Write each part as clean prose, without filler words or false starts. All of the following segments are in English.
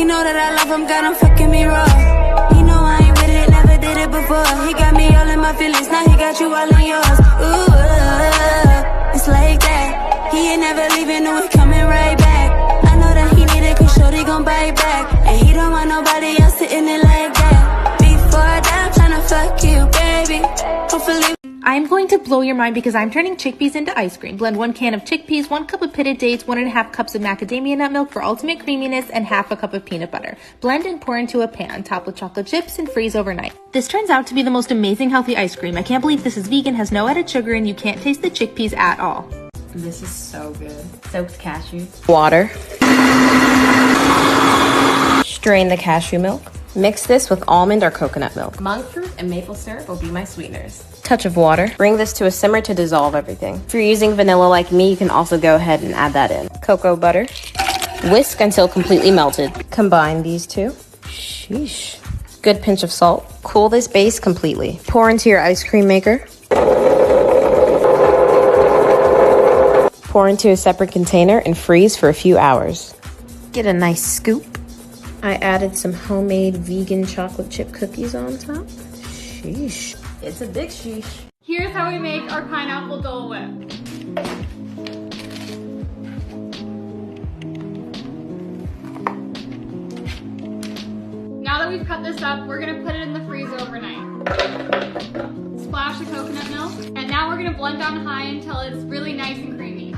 He know that I love him, got him fucking me raw. He know I ain't with it, never did it before. He got me all in my feelings, now he got you all in yours. Ooh, it's like that. He ain't never leaving, no, he coming right back. I know that he need it, cause shorty gon' bite back. And he don't want nobody else sitting it like that. Before that, I'm tryna fuck you, baby. Hopefully. I'm going to blow your mind because I'm turning chickpeas into ice cream. Blend 1 can of chickpeas, 1 cup of pitted dates, 1.5 cups of macadamia nut milk for ultimate creaminess, and half a cup of peanut butter. Blend and pour into a pan, top with chocolate chips, and freeze overnight. This turns out to be the most amazing healthy ice cream. I can't believe this is vegan, has no added sugar, and you can't taste the chickpeas at all. This is so good. Soaked cashews. Water. Strain the cashew milk. Mix this with almond or coconut milk. Monk fruit and maple syrup will be my sweeteners. Touch of water. Bring this to a simmer to dissolve everything. If you're using vanilla like me, you can also go ahead and add that in. Cocoa butter. Whisk until completely melted. Combine these two. Sheesh. Good pinch of salt. Cool this base completely. Pour into your ice cream maker. Pour into a separate container and freeze for a few hours. Get a nice scoop. I added some homemade vegan chocolate chip cookies on top. Sheesh. It's a big sheesh. Here's how we make our pineapple Dole Whip. Now that we've cut this up, we're gonna put it in the freezer overnight. Splash the coconut milk, and now we're gonna blend on high until it's really nice and creamy.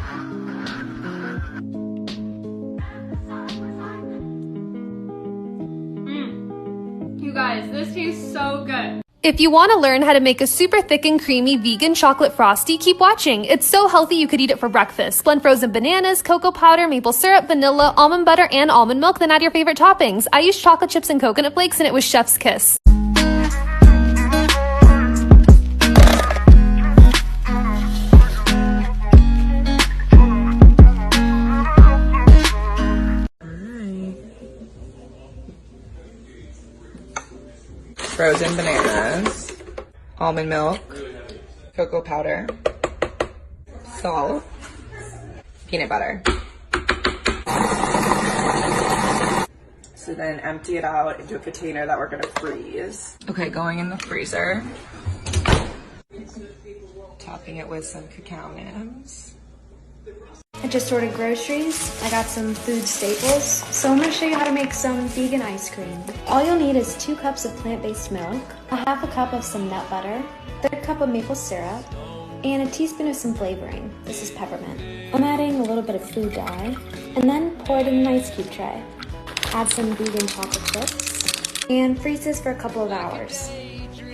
You guys, this tastes so good. If you want to learn how to make a super thick and creamy vegan chocolate frosty, keep watching. It's so healthy you could eat it for breakfast. Blend frozen bananas, cocoa powder, maple syrup, vanilla, almond butter, and almond milk, then add your favorite toppings. I used chocolate chips and coconut flakes, and it was chef's kiss. Frozen bananas, almond milk, cocoa powder, salt, peanut butter. So then empty it out into a container that we're gonna freeze. Okay, going in the freezer. Topping it with some cacao nibs. I just ordered groceries. I got some food staples. So I'm gonna show you how to make some vegan ice cream. All you'll need is 2 cups of plant-based milk, a half a cup of some nut butter, 1/3 cup of maple syrup, and a teaspoon of some flavoring. This is peppermint. I'm adding a little bit of food dye, and then pour it in an ice cube tray. Add some vegan chocolate chips, and freeze this for a couple of hours.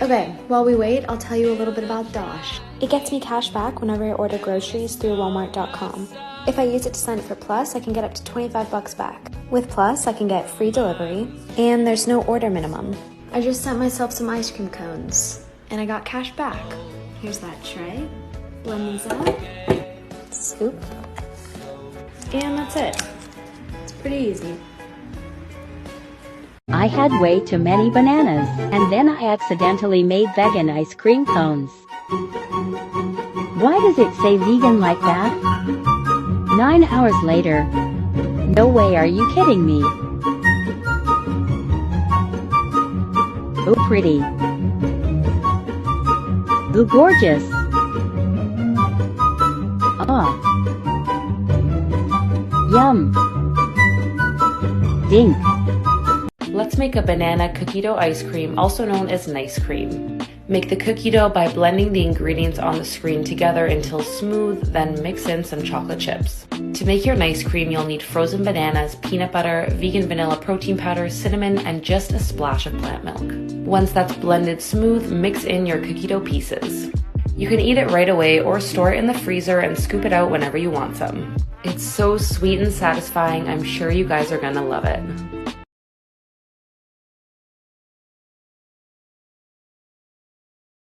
Okay, while we wait, I'll tell you a little bit about Dosh. It gets me cash back whenever I order groceries through Walmart.com. If I use it to sign up for Plus, I can get up to $25 back. With Plus, I can get free delivery, and there's no order minimum. I just sent myself some ice cream cones, and I got cash back. Here's that tray. Blend these out. Scoop. And that's it. It's pretty easy. I had way too many bananas, and then I accidentally made vegan ice cream cones. Why does it say vegan like that? 9 hours later. No way, are you kidding me? Oh pretty. Oh gorgeous. Ah. Yum. Dink. Let's make a banana cookie dough ice cream, also known as nice cream. Make the cookie dough by blending the ingredients on the screen together until smooth, then mix in some chocolate chips. To make your nice cream, you'll need frozen bananas, peanut butter, vegan vanilla protein powder, cinnamon, and just a splash of plant milk. Once that's blended smooth, mix in your cookie dough pieces. You can eat it right away or store it in the freezer and scoop it out whenever you want some. It's so sweet and satisfying, I'm sure you guys are gonna love it.